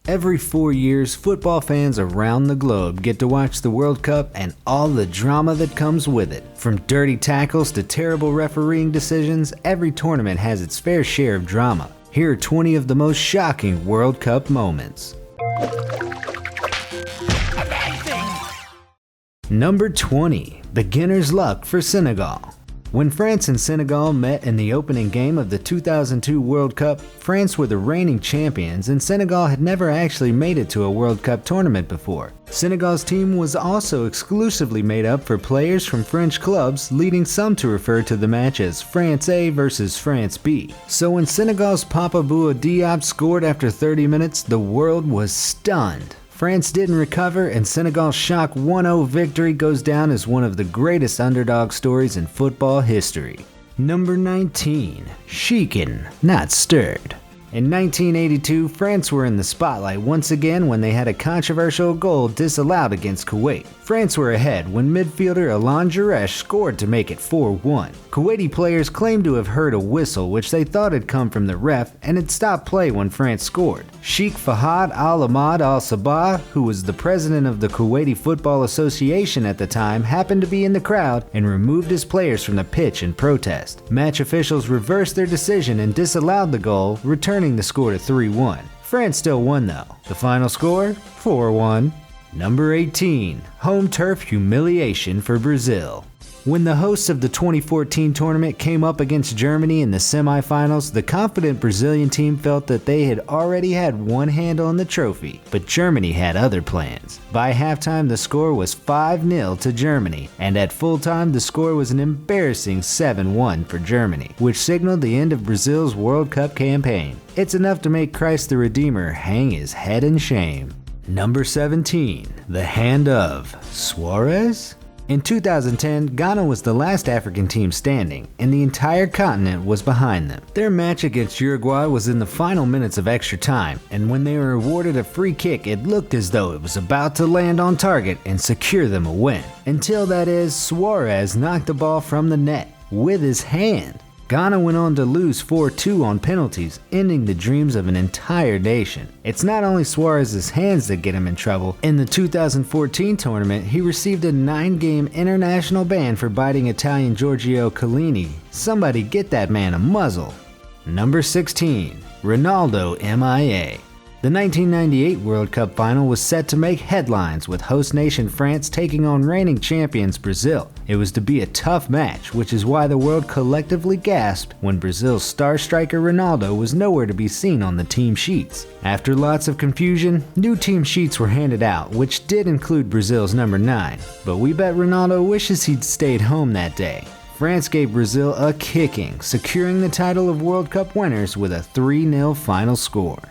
Every 4 years, football fans around the globe get to watch the World Cup and all the drama that comes with it. From dirty tackles to terrible refereeing decisions, every tournament has its fair share of drama. Here are 20 of the most shocking World Cup moments. Number 20. Beginner's luck for Senegal. When France and Senegal met in the opening game of the 2002 World Cup, France were the reigning champions and Senegal had never actually made it to a World Cup tournament before. Senegal's team was also exclusively made up for players from French clubs, leading some to refer to the match as France A versus France B. So when Senegal's Papa Bouba Diop scored after 30 minutes, the world was stunned. France didn't recover, and Senegal's shock 1-0 victory goes down as one of the greatest underdog stories in football history. Number 19. Shaken, not stirred. In 1982, France were in the spotlight once again when they had a controversial goal disallowed against Kuwait. France were ahead when midfielder Alain Giresse scored to make it 4-1. Kuwaiti players claimed to have heard a whistle which they thought had come from the ref and had stopped play when France scored. Sheikh Fahad Al Ahmad Al Sabah, who was the president of the Kuwaiti Football Association at the time, happened to be in the crowd and removed his players from the pitch in protest. Match officials reversed their decision and disallowed the goal, returning the score to 3-1. France still won though. The final score? 4-1. Number 18. Home turf humiliation for Brazil. When the hosts of the 2014 tournament came up against Germany in the semifinals, the confident Brazilian team felt that they had already had one hand on the trophy, but Germany had other plans. By halftime, the score was 5-0 to Germany, and at full time, the score was an embarrassing 7-1 for Germany, which signaled the end of Brazil's World Cup campaign. It's enough to make Christ the Redeemer hang his head in shame. Number 17. The hand of Suarez? In 2010, Ghana was the last African team standing, and the entire continent was behind them. Their match against Uruguay was in the final minutes of extra time, and when they were awarded a free kick, it looked as though it was about to land on target and secure them a win. Until that is, Suarez knocked the ball from the net with his hand. Ghana went on to lose 4-2 on penalties, ending the dreams of an entire nation. It's not only Suarez's hands that get him in trouble. In the 2014 tournament, he received a 9-game international ban for biting Italian Giorgio Chiellini. Somebody get that man a muzzle. Number 16. Ronaldo MIA. The 1998 World Cup final was set to make headlines with host nation France taking on reigning champions Brazil. It was to be a tough match, which is why the world collectively gasped when Brazil's star striker Ronaldo was nowhere to be seen on the team sheets. After lots of confusion, new team sheets were handed out, which did include Brazil's number 9. But we bet Ronaldo wishes he'd stayed home that day. France gave Brazil a kicking, securing the title of World Cup winners with a 3-0 final score.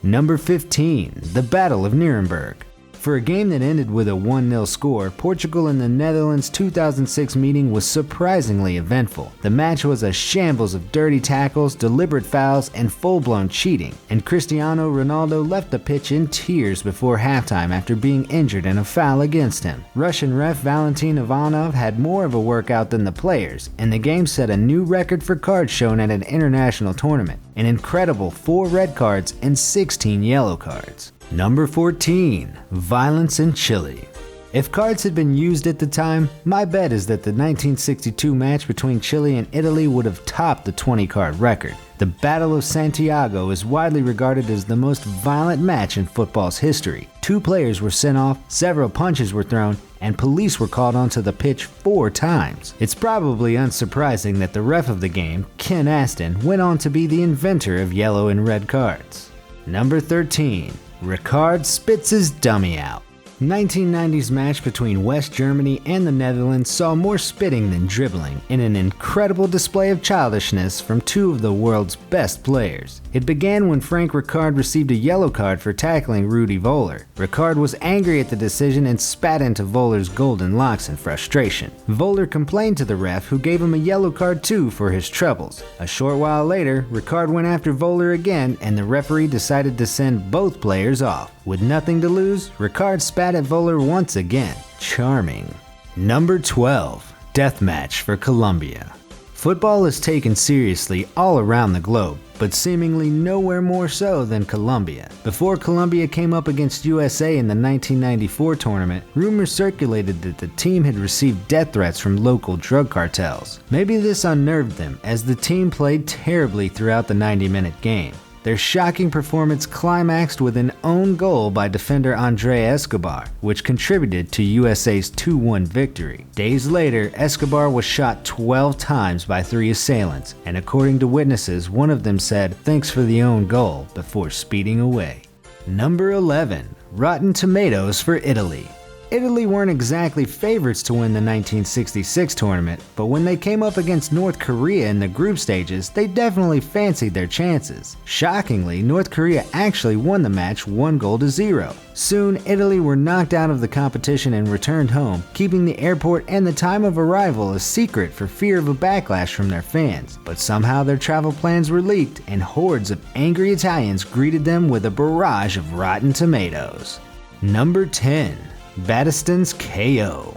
Number 15. The Battle of Nierenberg. For a game that ended with a 1-0 score, Portugal and the Netherlands' 2006 meeting was surprisingly eventful. The match was a shambles of dirty tackles, deliberate fouls, and full-blown cheating, and Cristiano Ronaldo left the pitch in tears before halftime after being injured in a foul against him. Russian ref Valentin Ivanov had more of a workout than the players, and the game set a new record for cards shown at an international tournament, an incredible 4 red cards and 16 yellow cards. Number 14. Violence in Chile. If cards had been used at the time, my bet is that the 1962 match between Chile and Italy would have topped the 20-card record. The Battle of Santiago is widely regarded as the most violent match in football's history. 2 players were sent off, several punches were thrown, and police were called onto the pitch 4 times. It's probably unsurprising that the ref of the game, Ken Aston, went on to be the inventor of yellow and red cards. Number 13. Ricard spits his dummy out. 1990's match between West Germany and the Netherlands saw more spitting than dribbling, in an incredible display of childishness from 2 of the world's best players. It began when Frank Ricard received a yellow card for tackling Rudi Völler. Ricard was angry at the decision and spat into Völler's golden locks in frustration. Völler complained to the ref, who gave him a yellow card too for his troubles. A short while later, Ricard went after Völler again, and the referee decided to send both players off. With nothing to lose, Ricard spat at Völler once again. Charming. Number 12. Deathmatch for Colombia. Football is taken seriously all around the globe, but seemingly nowhere more so than Colombia. Before Colombia came up against USA in the 1994 tournament, rumors circulated that the team had received death threats from local drug cartels. Maybe this unnerved them, as the team played terribly throughout the 90-minute game. Their shocking performance climaxed with an own goal by defender Andre Escobar, which contributed to USA's 2-1 victory. Days later, Escobar was shot 12 times by 3 assailants, and according to witnesses, one of them said, "Thanks for the own goal," before speeding away. Number 11. Rotten Tomatoes for Italy. Italy weren't exactly favorites to win the 1966 tournament, but when they came up against North Korea in the group stages, they definitely fancied their chances. Shockingly, North Korea actually won the match 1-0. Soon, Italy were knocked out of the competition and returned home, keeping the airport and the time of arrival a secret for fear of a backlash from their fans. But somehow their travel plans were leaked, and hordes of angry Italians greeted them with a barrage of Rotten Tomatoes. Number 10. Baddest Ins KO.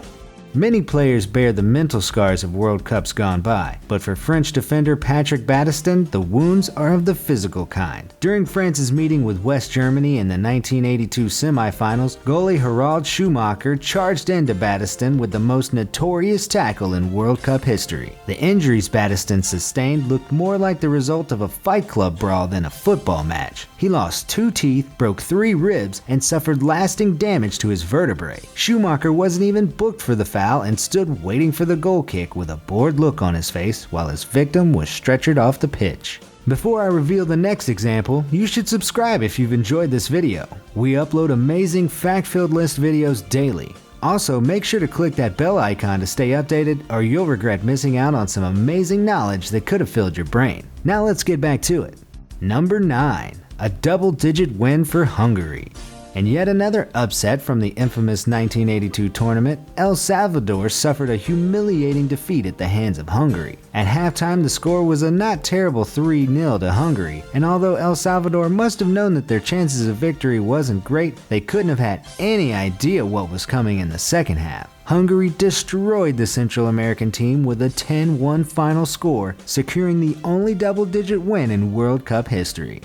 Many players bear the mental scars of World Cups gone by, but for French defender Patrick Baddest Ins, the wounds are of the physical kind. During France's meeting with West Germany in the 1982 semifinals, goalie Harald Schumacher charged into Baddest Ins with the most notorious tackle in World Cup history. The injuries Baddest Ins sustained looked more like the result of a fight club brawl than a football match. He lost 2 teeth, broke 3 ribs, and suffered lasting damage to his vertebrae. Schumacher wasn't even booked for the foul and stood waiting for the goal kick with a bored look on his face while his victim was stretchered off the pitch. Before I reveal the next example, you should subscribe if you've enjoyed this video. We upload amazing fact-filled list videos daily. Also, make sure to click that bell icon to stay updated, or you'll regret missing out on some amazing knowledge that could have filled your brain. Now let's get back to it. Number 9. A double-digit win for Hungary. And yet another upset from the infamous 1982 tournament, El Salvador suffered a humiliating defeat at the hands of Hungary. At halftime, the score was a not terrible 3-0 to Hungary, and although El Salvador must have known that their chances of victory wasn't great, they couldn't have had any idea what was coming in the second half. Hungary destroyed the Central American team with a 10-1 final score, securing the only double-digit win in World Cup history.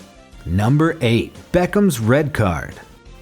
Number 8. Beckhams Red Card.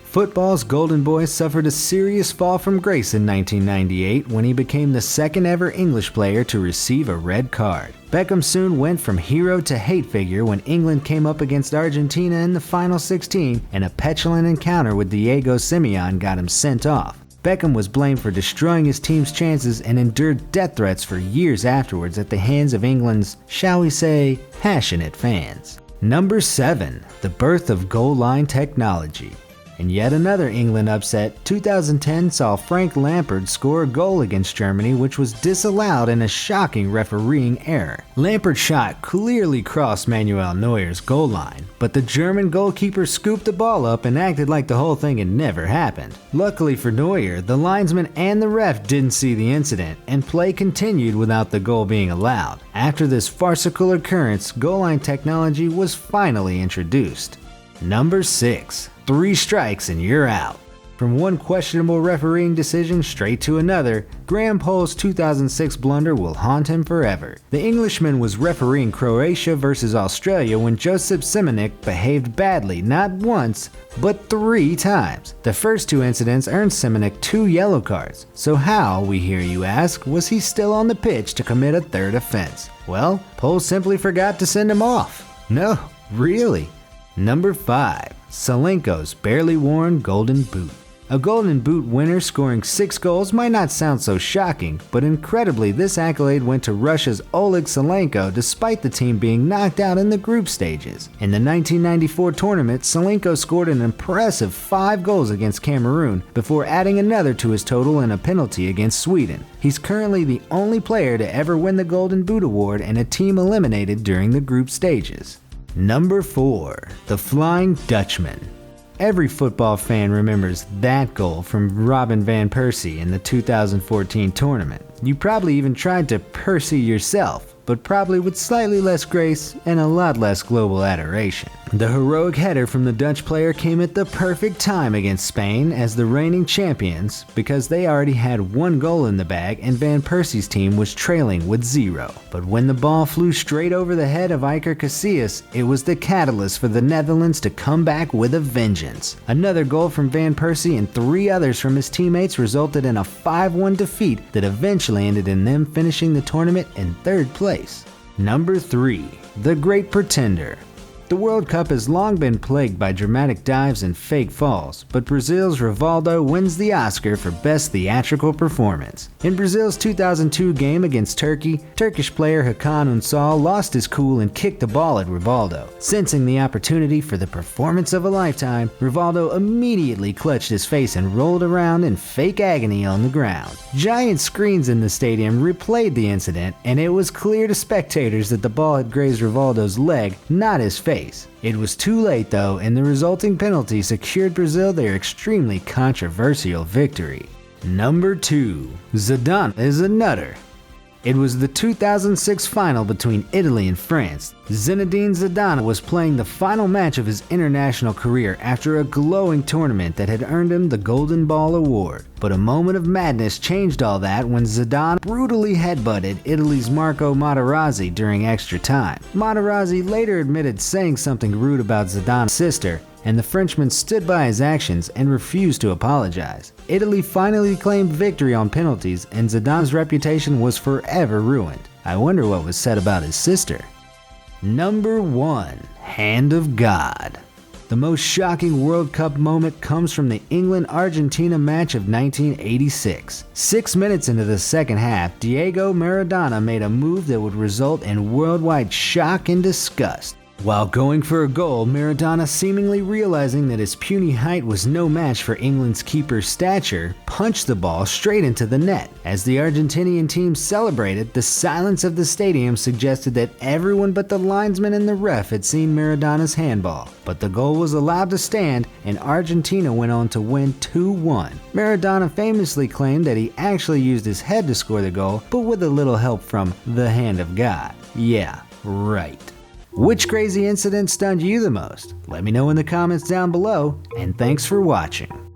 Football's golden boy suffered a serious fall from grace in 1998 when he became the second ever English player to receive a red card. Beckham soon went from hero to hate figure when England came up against Argentina in the final 16, and a petulant encounter with Diego Simeone got him sent off. Beckham was blamed for destroying his team's chances and endured death threats for years afterwards at the hands of England's, shall we say, passionate fans. Number 7. The birth of Goalline technology. And yet another England upset, 2010 saw Frank Lampard score a goal against Germany, which was disallowed in a shocking refereeing error. Lampard's shot clearly crossed Manuel Neuer's goal line, but the German goalkeeper scooped the ball up and acted like the whole thing had never happened. Luckily for Neuer, the linesman and the ref didn't see the incident, and play continued without the goal being allowed. After this farcical occurrence, goalline technology was finally introduced. Number 6. 3 strikes and you're out. From one questionable refereeing decision straight to another, Graham Poll's 2006 blunder will haunt him forever. The Englishman was refereeing Croatia versus Australia when Josip Simonik behaved badly not once, but 3 times. The first 2 incidents earned Simonik 2 yellow cards. So how, we hear you ask, was he still on the pitch to commit a 3rd offense? Well, Poll simply forgot to send him off. No, really. Number 5. Salenko's barely worn golden boot. A golden boot winner scoring 6 goals might not sound so shocking, but incredibly this accolade went to Russia's Oleg Salenko despite the team being knocked out in the group stages. In the 1994 tournament, Salenko scored an impressive 5 goals against Cameroon before adding another to his total in a penalty against Sweden. He's currently the only player to ever win the Golden Boot award in a team eliminated during the group stages. Number 4. The Flying Dutchman. Every football fan remembers that goal from Robin van Persie in the 2014 tournament. You probably even tried to Persie yourself, but probably with slightly less grace and a lot less global adoration. The heroic header from the Dutch player came at the perfect time against Spain as the reigning champions because they already had 1 goal in the bag and Van Persie's team was trailing with 0. But when the ball flew straight over the head of Iker Casillas, it was the catalyst for the Netherlands to come back with a vengeance. Another goal from Van Persie and 3 others from his teammates resulted in a 5-1 defeat that eventually ended in them finishing the tournament in 3rd place. Number 3. The Great Pretender. The World Cup has long been plagued by dramatic dives and fake falls, but Brazil's Rivaldo wins the Oscar for Best Theatrical Performance. In Brazil's 2002 game against Turkey, Turkish player Hakan Ünsal lost his cool and kicked the ball at Rivaldo. Sensing the opportunity for the performance of a lifetime, Rivaldo immediately clutched his face and rolled around in fake agony on the ground. Giant screens in the stadium replayed the incident, and it was clear to spectators that the ball had grazed Rivaldo's leg, not his face. It was too late though, and the resulting penalty secured Brazil their extremely controversial victory. Number 2. Zidane is a nutter. It was the 2006 final between Italy and France. Zinedine Zidane was playing the final match of his international career after a glowing tournament that had earned him the Golden Ball award. But a moment of madness changed all that when Zidane brutally headbutted Italy's Marco Materazzi during extra time. Materazzi later admitted saying something rude about Zidane's sister, and the Frenchman stood by his actions and refused to apologize. Italy finally claimed victory on penalties, and Zidane's reputation was forever ruined. I wonder what was said about his sister. Number 1. Hand of God. The most shocking World Cup moment comes from the England-Argentina match of 1986. 6 minutes into the second half, Diego Maradona made a move that would result in worldwide shock and disgust. While going for a goal, Maradona, seemingly realizing that his puny height was no match for England's keeper's stature, punched the ball straight into the net. As the Argentinian team celebrated, the silence of the stadium suggested that everyone but the linesman and the ref had seen Maradona's handball. But the goal was allowed to stand, and Argentina went on to win 2-1. Maradona famously claimed that he actually used his head to score the goal, but with a little help from the hand of God. Yeah, right. Which crazy incident stunned you the most? Let me know in the comments down below, and thanks for watching.